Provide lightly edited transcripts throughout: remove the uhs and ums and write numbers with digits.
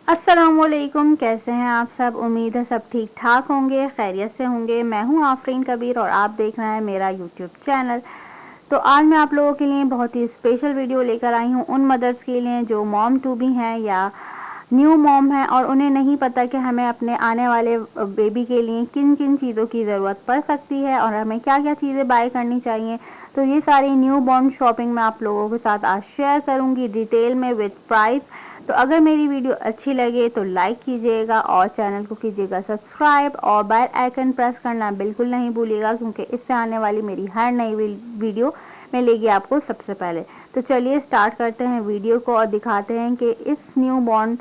अस्सलामुअलैकुम, कैसे हैं आप सब। उम्मीद है सब ठीक ठाक होंगे, खैरियत से होंगे। मैं हूं आफरीन कबीर और आप देख रहे हैं मेरा यूट्यूब चैनल। तो आज मैं आप लोगों के लिए बहुत ही स्पेशल वीडियो लेकर आई हूं उन मदर्स के लिए जो मॉम टू बी हैं या न्यू मॉम है और उन्हें नहीं पता कि हमें अपने आने वाले बेबी के लिए किन किन चीज़ों की ज़रूरत पड़ सकती है और हमें क्या क्या चीज़ें बाय करनी चाहिए। तो ये सारी न्यू बॉर्न शॉपिंग मैं आप लोगों के साथ आज शेयर करूंगी डिटेल में विद प्राइस। तो अगर मेरी वीडियो अच्छी लगे तो लाइक कीजिएगा और चैनल को कीजिएगा सब्सक्राइब और बेल आइकन प्रेस करना बिल्कुल नहीं भूलिएगा, क्योंकि इससे आने वाली मेरी हर नई वीडियो मिलेगी आपको सबसे पहले। तो चलिए स्टार्ट करते हैं वीडियो को और दिखाते हैं कि इस न्यू बॉर्न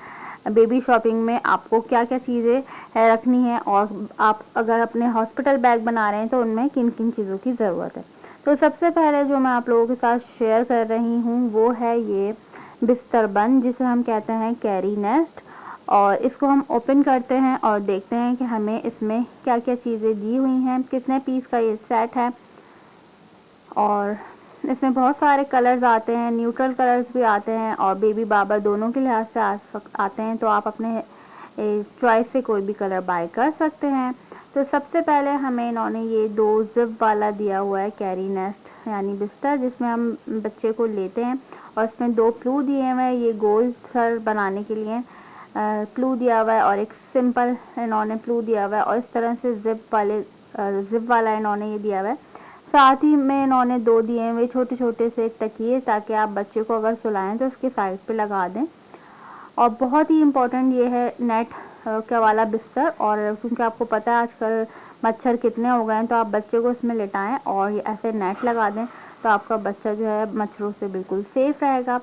बेबी शॉपिंग में आपको क्या क्या चीज़ें रखनी है और आप अगर अपने हॉस्पिटल बैग बना रहे हैं तो उनमें किन किन चीज़ों की ज़रूरत है। तो सबसे पहले जो मैं आप लोगों के साथ शेयर कर रही हूँ वो है ये बिस्तर बंद, जिसे हम कहते हैं कैरी नेस्ट। और इसको हम ओपन करते हैं और देखते हैं कि हमें इसमें क्या क्या चीज़ें दी हुई हैं, कितने पीस का ये सेट है। और इसमें बहुत सारे कलर्स आते हैं, न्यूट्रल कलर्स भी आते हैं और बेबी बाबा दोनों के लिहाज से आते हैं। तो आप अपने चॉइस से कोई भी कलर बाय कर सकते हैं। तो सबसे पहले हमें इन्होंने ये 2 जिप वाला दिया हुआ है कैरी नेस्ट यानी बिस्तर, जिसमें हम बच्चे को लेते हैं। और इसमें 2 प्लू दिए हुए हैं, ये गोल सर बनाने के लिए प्लू दिया हुआ है और एक सिंपल इन्होंने प्लू दिया हुआ है। और इस तरह से जिप वाला इन्होंने ये दिया हुआ है। साथ ही में इन्होंने 2 दिए हुए छोटे छोटे से तकिए, ताकि आप बच्चे को अगर सुलाएं तो उसके साइड पे लगा दें। और बहुत ही इम्पोर्टेंट ये है नेट का वाला बिस्तर। और क्योंकि आपको पता है आजकल मच्छर कितने हो गए हैं, तो आप बच्चे को इसमें लिटाएं और ये ऐसे नेट लगा दें, तो आपका बच्चा जो है मच्छरों से बिल्कुल सेफ रहेगा।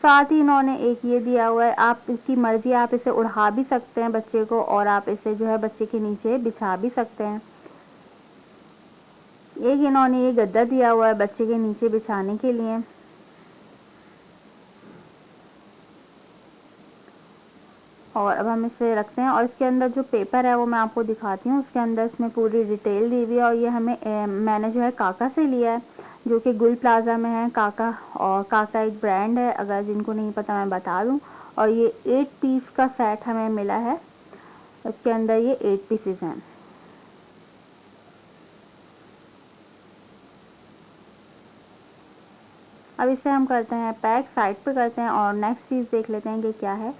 साथ ही इन्होंने एक ये दिया हुआ है, आप इसकी मर्जी, आप इसे उड़ा भी सकते हैं बच्चे को और आप इसे जो है बच्चे के नीचे बिछा भी सकते हैं। एक इन्होंने ये गद्दा दिया हुआ है बच्चे के नीचे बिछाने के लिए। और अब हम इसे रखते हैं और इसके अंदर जो पेपर है वो मैं आपको दिखाती हूँ। उसके अंदर इसमें पूरी डिटेल दी हुई है और ये मैंने जो है काका से लिया है, जो कि गुल प्लाजा में है काका। और काका एक ब्रांड है, अगर जिनको नहीं पता मैं बता दूँ। और ये 8 पीस का सेट हमें मिला है, इसके अंदर ये 8 पीसेस हैं। अब इसे हम करते हैं पैक, साइड पे करते हैं और नेक्स्ट चीज़ देख लेते हैं कि क्या है।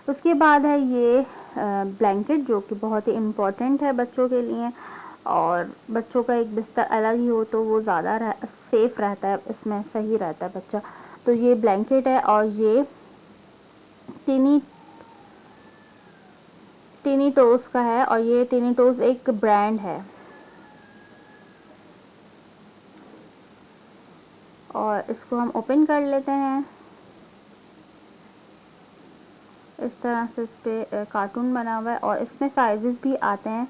उसके बाद है ये ब्लैंकेट, जो कि बहुत ही इम्पोर्टेंट है बच्चों के लिए। और बच्चों का एक बिस्तर अलग ही हो तो वो ज़्यादा सेफ रहता है, इसमें सही रहता है बच्चा। तो ये ब्लैंकेट है और ये टिनी टिनी टोस का है और ये टिनी टोस एक ब्रांड है। और इसको हम ओपन कर लेते हैं। इस तरह से इस पे कार्टून बना हुआ है और इसमें साइजेस भी आते हैं,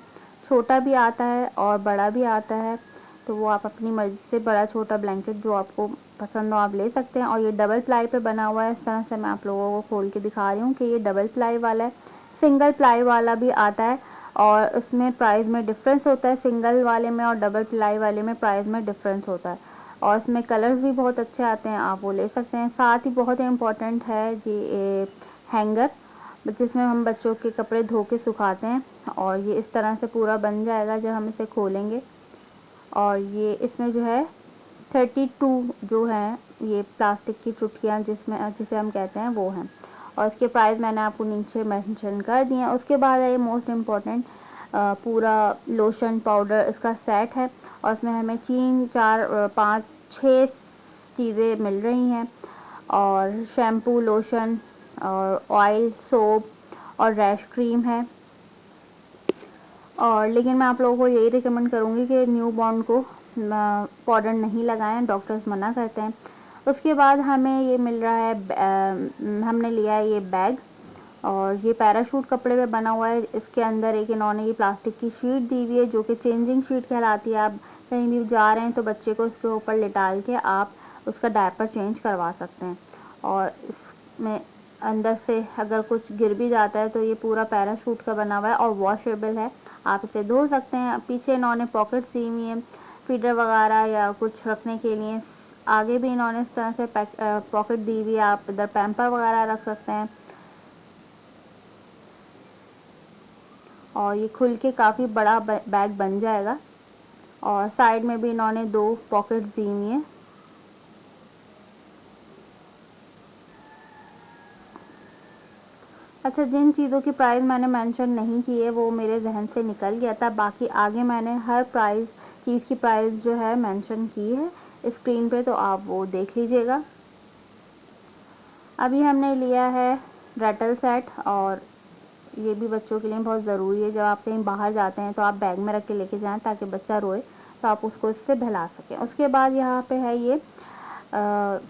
छोटा भी आता है और बड़ा भी आता है। तो वो आप अपनी मर्ज़ी से बड़ा छोटा ब्लैंकेट जो आपको पसंद हो आप ले सकते हैं। और ये डबल प्लाई पे बना हुआ है, इस तरह से मैं आप लोगों को खोल के दिखा रही हूँ कि ये डबल प्लाई वाला है। सिंगल प्लाई वाला भी आता है और उसमें प्राइस में डिफरेंस होता है, सिंगल वाले में और डबल प्लाई वाले में प्राइस में डिफरेंस होता है। और इसमें कलर्स भी बहुत अच्छे आते हैं, आप वो ले सकते हैं। साथ ही बहुत इम्पोर्टेंट है जी हैंगर, जिसमें हम बच्चों के कपड़े धो के सुखाते हैं। और ये इस तरह से पूरा बन जाएगा जब हम इसे खोलेंगे। और ये इसमें जो है 32 जो है ये प्लास्टिक की चुटकियाँ जिसे हम कहते हैं वो हैं। और इसके प्राइस मैंने आपको नीचे मेंशन कर दिए हैं। उसके बाद है ये मोस्ट इम्पॉर्टेंट पूरा लोशन पाउडर इसका सेट है और इसमें हमें 3 4 5 6 चीज़ें मिल रही हैं। और शैम्पू, लोशन और ऑयल, सोप और रैश क्रीम है। और लेकिन मैं आप लोगों को यही रिकमेंड करूँगी कि न्यू बॉर्न को पाउडर नहीं लगाएं, डॉक्टर्स मना करते हैं। उसके बाद हमें ये मिल रहा है हमने लिया है ये बैग और ये पैराशूट कपड़े पे बना हुआ है। इसके अंदर एक इन्होंने ये प्लास्टिक की शीट दी हुई है, जो कि चेंजिंग शीट कहलाती है। आप कहीं भी जा रहे हैं तो बच्चे को इसके ऊपर लिटाल के आप उसका डायपर चेंज करवा सकते हैं। और इसमें अंदर से अगर कुछ गिर भी जाता है तो ये पूरा पैराशूट का बना हुआ है और वॉशेबल है, आप इसे धो सकते हैं। पीछे इन्होंने पॉकेट दी हुई है फीडर वगैरह या कुछ रखने के लिए। आगे भी इन्होंने इस तरह से पॉकेट दी हुई है, आप इधर पैम्पर वगैरह रख सकते हैं। और ये खुल के काफ़ी बड़ा बैग बन जाएगा। और साइड में भी इन्होंने 2 पॉकेट दी हुई हैं। अच्छा, जिन चीज़ों की प्राइस मैंने मेंशन नहीं की है वो मेरे जहन से निकल गया था, बाकी आगे मैंने हर चीज़ की प्राइस जो है मेंशन की है स्क्रीन पे, तो आप वो देख लीजिएगा। अभी हमने लिया है रैटल सेट, और ये भी बच्चों के लिए बहुत ज़रूरी है। जब आप कहीं बाहर जाते हैं तो आप बैग में रख के लेके जाएं ताकि बच्चा रोए तो आप उसको इससे बहला सकें। उसके बाद यहाँ पे है ये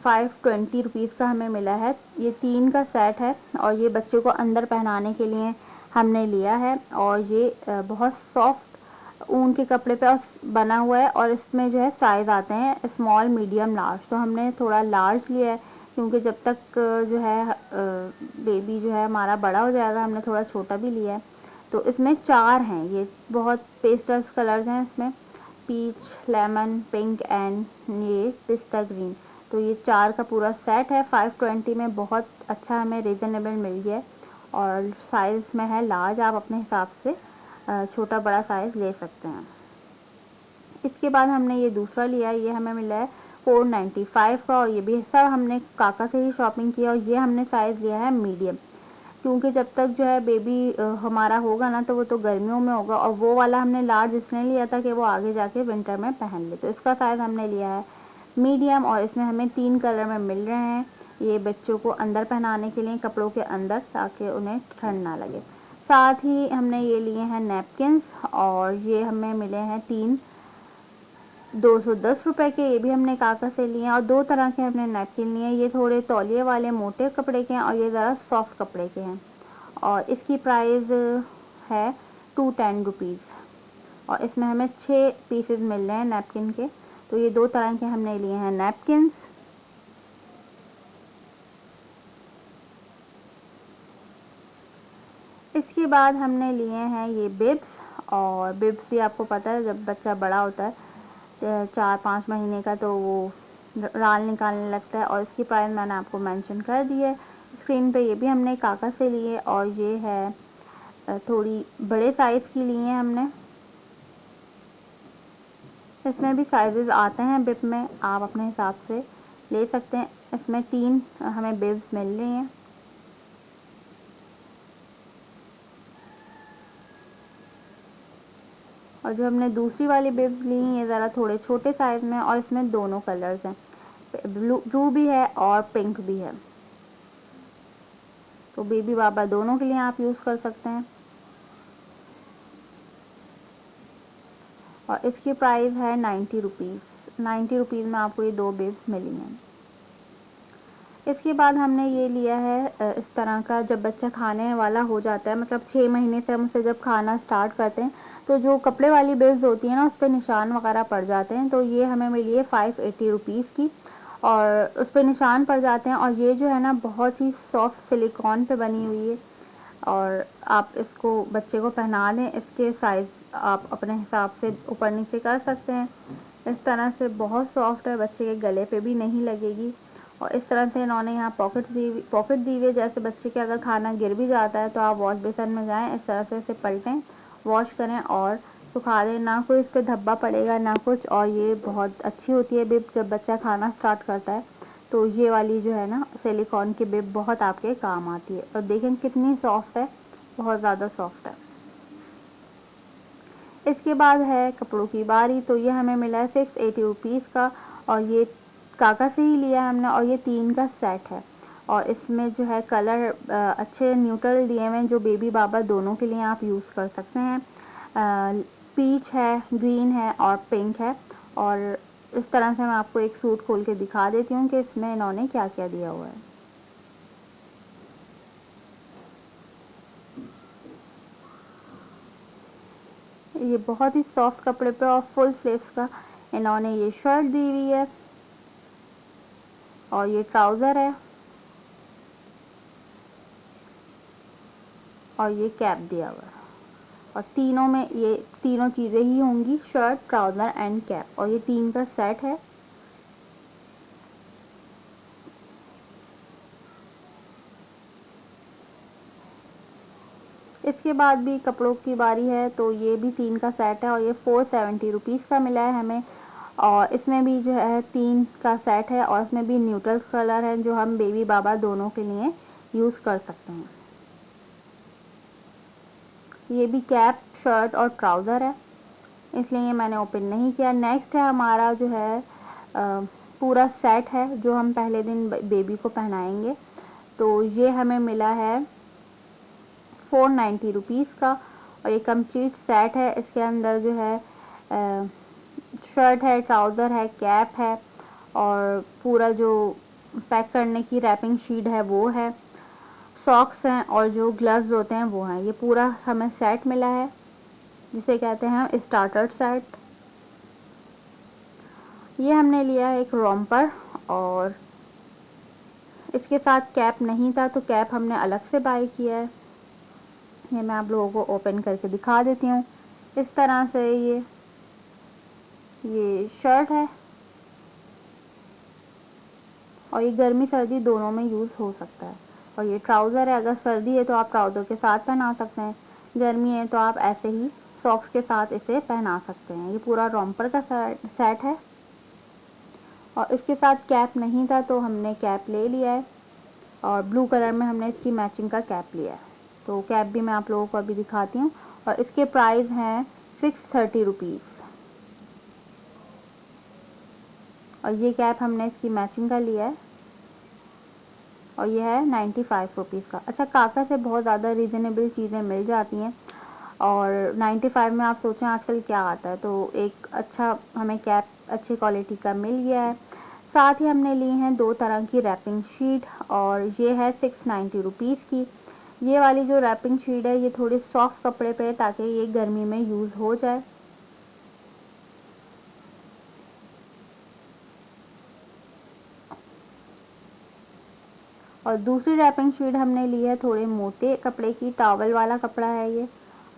520 रुपीज़ का हमें मिला है। ये 3 का सेट है और ये बच्चे को अंदर पहनाने के लिए हमने लिया है। और ये बहुत सॉफ्ट ऊन के कपड़े पे बना हुआ है, और इसमें जो है साइज़ आते हैं स्मॉल, मीडियम, लार्ज। तो हमने थोड़ा लार्ज लिया है क्योंकि जब तक जो है बेबी जो है हमारा बड़ा हो जाएगा। हमने थोड़ा छोटा भी लिया है। तो इसमें 4 हैं, ये बहुत पेस्टल्स कलर्स हैं इसमें, पीच, लेमन, पिंक एंड ये पिस्ता ग्रीन। तो ये 4 का पूरा सेट है। 520 में बहुत अच्छा हमें रीज़नेबल मिल गया है, और साइज़ में है लार्ज। आप अपने हिसाब से छोटा बड़ा साइज़ ले सकते हैं। इसके बाद हमने ये दूसरा लिया है, ये हमें मिला है 495 का, और ये भी सब हमने काका से ही शॉपिंग किया। और ये हमने साइज़ लिया है मीडियम, क्योंकि जब तक जो है बेबी हमारा होगा ना तो वो तो गर्मियों में होगा, और वो वाला हमने लार्ज इसलिए लिया था कि वो आगे जाके विंटर में पहन ले। तो इसका साइज़ हमने लिया है मीडियम, और इसमें हमें 3 कलर में मिल रहे हैं। ये बच्चों को अंदर पहनाने के लिए कपड़ों के अंदर, ताकि उन्हें ठंड ना लगे। साथ ही हमने ये लिए हैं नैपकिन्स, और ये हमें मिले हैं 3 210 रुपए के। ये भी हमने काका से लिए हैं, और 2 तरह के हमने नैपकिन लिए हैं। ये थोड़े तौलिए वाले मोटे कपड़े के हैं, और ये ज़रा सॉफ्ट कपड़े के हैं। और इसकी प्राइस है 210 रुपीज़, और इसमें हमें 6 पीसेस मिल रहे हैं नैपकिन के। तो ये 2 तरह के हमने लिए हैं नैपकिन्स। इसके बाद हमने लिए हैं ये बिब्स, और बिब्स भी आपको पता है जब बच्चा बड़ा होता है 4-5 महीने का तो वो राल निकालने लगता है। और इसकी प्राइस मैंने आपको मेंशन कर दी है स्क्रीन पे। ये भी हमने काका से लिए, और ये है थोड़ी बड़े साइज़ की लिए हैं हमने। इसमें भी साइजेस आते हैं बिब में, आप अपने हिसाब से ले सकते हैं। इसमें 3 हमें बिब्स मिल रही हैं। और जो हमने दूसरी वाली बिब्स ली हैं ये ज़रा थोड़े छोटे साइज़ में, और इसमें दोनों कलर्स हैं, ब्लू भी है और पिंक भी है। तो बेबी बाबा दोनों के लिए आप यूज़ कर सकते हैं। और इसकी प्राइस है 90 रुपीज़। 90 रुपीज़ में आपको ये 2 बिब्स मिली हैं। इसके बाद हमने ये लिया है इस तरह का, जब बच्चा खाने वाला हो जाता है, मतलब 6 महीने से हम उसे जब खाना स्टार्ट करते हैं तो जो कपड़े वाली बिब्स होती हैं ना उस पर निशान वगैरह पड़ जाते हैं। तो ये हमें मिली है 580 रुपीज़ की, और उस पर निशान पड़ जाते हैं। और ये जो है ना बहुत ही सॉफ्ट सिलिकॉन पे बनी हुई है, और आप इसको बच्चे को पहना दें। इसके साइज़ आप अपने हिसाब से ऊपर नीचे कर सकते हैं। इस तरह से बहुत सॉफ्ट है, बच्चे के गले पे भी नहीं लगेगी। और इस तरह से इन्होंने यहाँ पॉकेट दी हुई है, जैसे बच्चे के अगर खाना गिर भी जाता है तो आप वॉश बेसन में जाएं, इस तरह से इसे पलटें, वॉश करें और सुखा दें। ना कोई इस पर धब्बा पड़ेगा ना कुछ। और ये बहुत अच्छी होती है बिब, जब बच्चा खाना स्टार्ट करता है तो ये वाली जो है ना सिलिकॉन की बिब बहुत आपके काम आती है। और देखें कितनी सॉफ्ट है, बहुत ज़्यादा सॉफ्ट है। इसके बाद है कपड़ों की बारी। तो ये हमें मिला है 680 रुपीज़ का, और ये काका से ही लिया है हमने, और ये 3 का सेट है। और इसमें जो है कलर अच्छे न्यूट्रल दिए हुए हैं, जो बेबी बाबा दोनों के लिए आप यूज़ कर सकते हैं। पीच है, ग्रीन है और पिंक है। और इस तरह से मैं आपको एक सूट खोल के दिखा देती हूँ कि इसमें इन्होंने क्या क्या दिया हुआ है। ये बहुत ही सॉफ्ट कपड़े पे और फुल स्लीव्स का इन्होंने ये शर्ट दी हुई है, और ये ट्राउज़र है, और ये कैप दिया हुआ है। और तीनों में ये तीनों चीज़ें ही होंगी, शर्ट, ट्राउज़र एंड कैप, और ये 3 का सेट है। इसके बाद भी कपड़ों की बारी है, तो ये भी 3 का सेट है और ये 470 रुपीज़ का मिला है हमें। और इसमें भी जो है 3 का सेट है और इसमें भी न्यूट्रल कलर है जो हम बेबी बाबा दोनों के लिए यूज़ कर सकते हैं। ये भी कैप, शर्ट और ट्राउज़र है, इसलिए ये मैंने ओपन नहीं किया। नेक्स्ट है हमारा जो है पूरा सेट है जो हम पहले दिन बेबी को पहनाएंगे। तो ये हमें मिला है 490 रुपीज़ का और ये कंप्लीट सेट है। इसके अंदर जो है शर्ट है, ट्राउज़र है, कैप है और पूरा जो पैक करने की रैपिंग शीट है वो है, सॉक्स हैं और जो ग्लव्स होते हैं वो हैं। ये पूरा हमें सेट मिला है जिसे कहते हैं स्टार्टर सेट। ये हमने लिया है एक रोम्पर और इसके साथ कैप नहीं था तो कैप हमने अलग से बाय किया है। ये मैं आप लोगों को ओपन करके दिखा देती हूँ। इस तरह से ये शर्ट है और ये गर्मी सर्दी दोनों में यूज़ हो सकता है। और ये ट्राउज़र है, अगर सर्दी है तो आप ट्राउज़र के साथ पहना सकते हैं, गर्मी है तो आप ऐसे ही सॉक्स के साथ इसे पहना सकते हैं। ये पूरा रोम्पर का सेट है और इसके साथ कैप नहीं था तो हमने कैप ले लिया है और ब्लू कलर में हमने इसकी मैचिंग का कैप लिया है। तो कैप भी मैं आप लोगों को अभी दिखाती हूँ और इसके प्राइस हैं 630 रुपीज़ और ये कैप हमने इसकी मैचिंग का लिया है और ये है 95 रुपीज़ का। अच्छा, काका से बहुत ज़्यादा रीज़नेबल चीज़ें मिल जाती हैं और 95 में आप सोचें आजकल क्या आता है, तो एक अच्छा हमें कैप अच्छी क्वालिटी का मिल गया है। साथ ही हमने ली हैं 2 तरह की रैपिंग शीट और ये है 690 रुपीज़ की। ये वाली जो रैपिंग शीट है ये थोड़ी सॉफ्ट कपड़े पे है ताकि ये गर्मी में यूज़ हो जाए। और दूसरी रैपिंग शीट हमने ली है थोड़े मोटे कपड़े की, टॉवल वाला कपड़ा है ये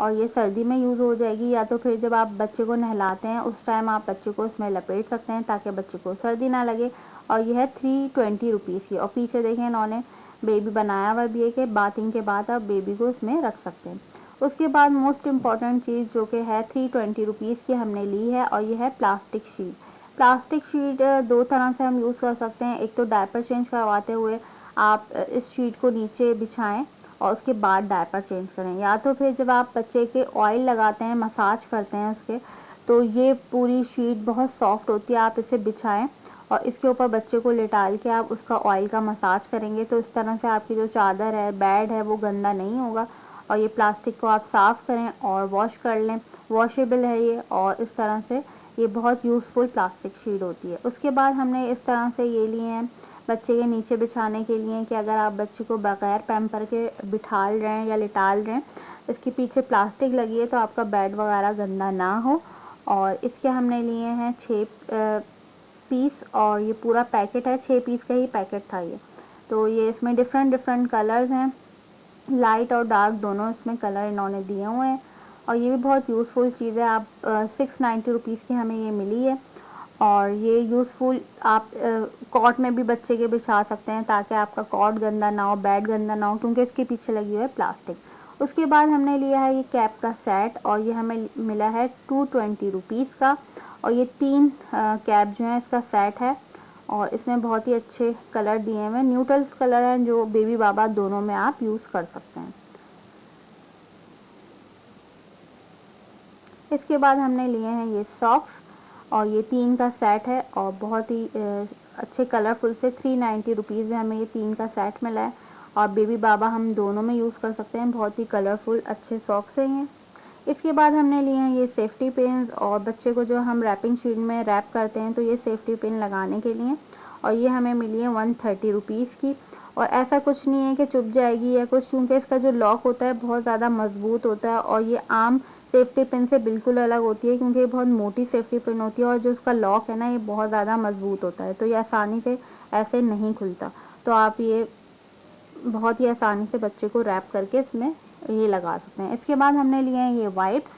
और ये सर्दी में यूज़ हो जाएगी, या तो फिर जब आप बच्चे को नहलाते हैं उस टाइम आप बच्चे को इसमें लपेट सकते हैं ताकि बच्चे को सर्दी ना लगे। और ये है 320 रुपीज़ की और पीछे देखें इन्होंने बेबी बनाया हुआ भी है कि बाथिंग के बाद आप बेबी को इसमें रख सकते हैं। उसके बाद मोस्ट इम्पॉर्टेंट चीज़ जो कि है 320 रुपीज़ की हमने ली है और ये है प्लास्टिक शीट। प्लास्टिक शीट 2 तरह से हम यूज़ कर सकते हैं। एक तो डायपर चेंज करवाते हुए आप इस शीट को नीचे बिछाएं और उसके बाद डायपर चेंज करें, या तो फिर जब आप बच्चे के ऑयल लगाते हैं, मसाज करते हैं उसके, तो ये पूरी शीट बहुत सॉफ्ट होती है, आप इसे बिछाएं और इसके ऊपर बच्चे को लिटाल के आप उसका ऑयल का मसाज करेंगे तो इस तरह से आपकी जो चादर है, बेड है, वो गंदा नहीं होगा। और ये प्लास्टिक को आप साफ़ करें और वॉश कर लें, वॉशेबल है ये और इस तरह से ये बहुत यूज़फुल प्लास्टिक शीट होती है। उसके बाद हमने इस तरह से ये लिए हैं बच्चे के नीचे बिछाने के लिए कि अगर आप बच्चे को बगैर पैम्पर के बिठाल रहे हैं या लिटाल रहे हैं, इसके पीछे प्लास्टिक लगी है तो आपका बेड वगैरह गंदा ना हो। और इसके हमने लिए हैं 6 पीस और ये पूरा पैकेट है, 6 पीस का ही पैकेट था ये। तो ये इसमें डिफरेंट कलर्स हैं, लाइट और डार्क दोनों इसमें कलर इन्होंने दिए हुए हैं और ये भी बहुत यूज़फुल चीज़ है। आप 690 रुपीज़ की हमें ये मिली है और ये यूज़फुल आप कॉट में भी बच्चे के बिछा सकते हैं ताकि आपका कॉट गंदा ना हो, बेड गंदा ना हो, क्योंकि इसके पीछे लगी हुई है प्लास्टिक। उसके बाद हमने लिया है ये कैप का सेट और ये हमें मिला है 220 रुपीज़ का और ये 3 कैप जो है इसका सेट है और इसमें बहुत ही अच्छे कलर दिए हुए हैं, न्यूट्रल कलर हैं जो बेबी बाबा दोनों में आप यूज़ कर सकते हैं। इसके बाद हमने लिए हैं ये सॉक्स और ये 3 का सेट है और बहुत ही अच्छे कलरफुल से 390 रुपीज़ में हमें ये 3 का सेट मिला है और बेबी बाबा हम दोनों में यूज़ कर सकते हैं। बहुत ही कलरफुल अच्छे सॉक्स हैं ये। इसके बाद हमने लिए हैं ये सेफ्टी पिन्स और बच्चे को जो हम रैपिंग शीट में रैप करते हैं तो ये सेफ्टी पिन लगाने के लिए और ये हमें मिली है 130 रुपीज़ की। और ऐसा कुछ नहीं है कि चुभ जाएगी या कुछ, क्योंकि इसका जो लॉक होता है बहुत ज़्यादा मजबूत होता है और ये आम सेफ्टी पिन से बिल्कुल अलग होती है क्योंकि ये बहुत मोटी सेफ्टी पिन होती है और जो उसका लॉक है ना ये बहुत ज़्यादा मजबूत होता है, तो ये आसानी से ऐसे नहीं खुलता। तो आप ये बहुत ही आसानी से बच्चे को रैप करके इसमें ये लगा सकते हैं। इसके बाद हमने लिए हैं ये वाइप्स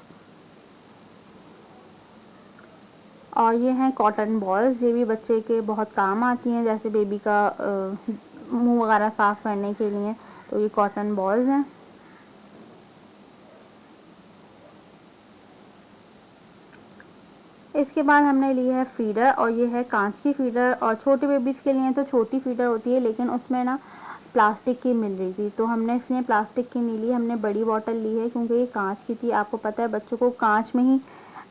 और ये हैं कॉटन बॉल्स, ये भी बच्चे के बहुत काम आती हैं, जैसे बेबी का मुंह वगैरह साफ़ करने के लिए। तो ये कॉटन बॉल्स हैं इसके बाद हमने ली है फीडर, और ये है कांच की फीडर। और छोटे बेबीज़ के लिए तो छोटी फीडर होती है, लेकिन उसमें ना प्लास्टिक की मिल रही थी, तो हमने इसलिए प्लास्टिक की नहीं ली, हमने बड़ी बॉटल ली है क्योंकि ये कांच की थी। आपको पता है बच्चों को कांच में ही,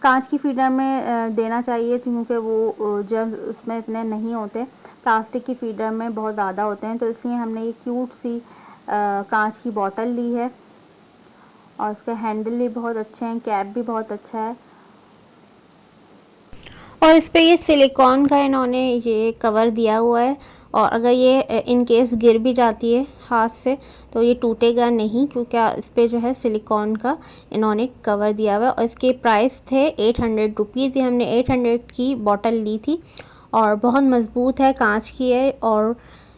कांच की फीडर में देना चाहिए क्योंकि वो जब उसमें इतने नहीं होते, प्लास्टिक की फीडर में बहुत ज़्यादा होते हैं। तो इसलिए हमने ये क्यूट सी कांच की बॉटल ली है, और इसके हैंडल भी बहुत अच्छे हैं, कैप भी बहुत अच्छा है। और इस पे ये सिलिकॉन का इन्होंने ये कवर दिया हुआ है, और अगर ये इन केस गिर भी जाती है हाथ से तो ये टूटेगा नहीं, क्योंकि इस पे जो है सिलिकॉन का इन्होंने कवर दिया हुआ है। और इसके प्राइस थे 800 रुपीज़। ये हमने 800 की बॉटल ली थी, और बहुत मज़बूत है, कांच की है, और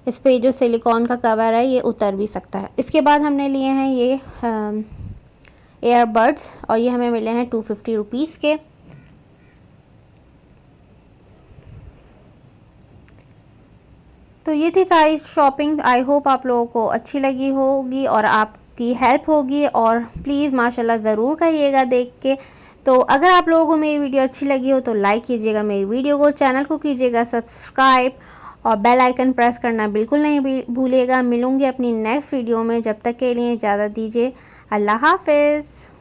इस पे जो सिलिकॉन का कवर है ये उतर भी सकता है। इसके बाद हमने लिए हैं ये एयरबड्स, और ये हमें मिले हैं 250 रुपीज़ के। तो ये थी सारी शॉपिंग। आई होप आप लोगों को अच्छी लगी होगी और आपकी हेल्प होगी, और प्लीज़ माशाल्लाह ज़रूर करिएगा देख के। तो अगर आप लोगों को मेरी वीडियो अच्छी लगी हो तो लाइक कीजिएगा मेरी वीडियो को, चैनल को कीजिएगा सब्सक्राइब, और बेल आइकन प्रेस करना बिल्कुल नहीं भूलिएगा। मिलूँगी अपनी नेक्स्ट वीडियो में, जब तक के लिए इजाज़त दीजिए। अल्लाह हाफ़िज़।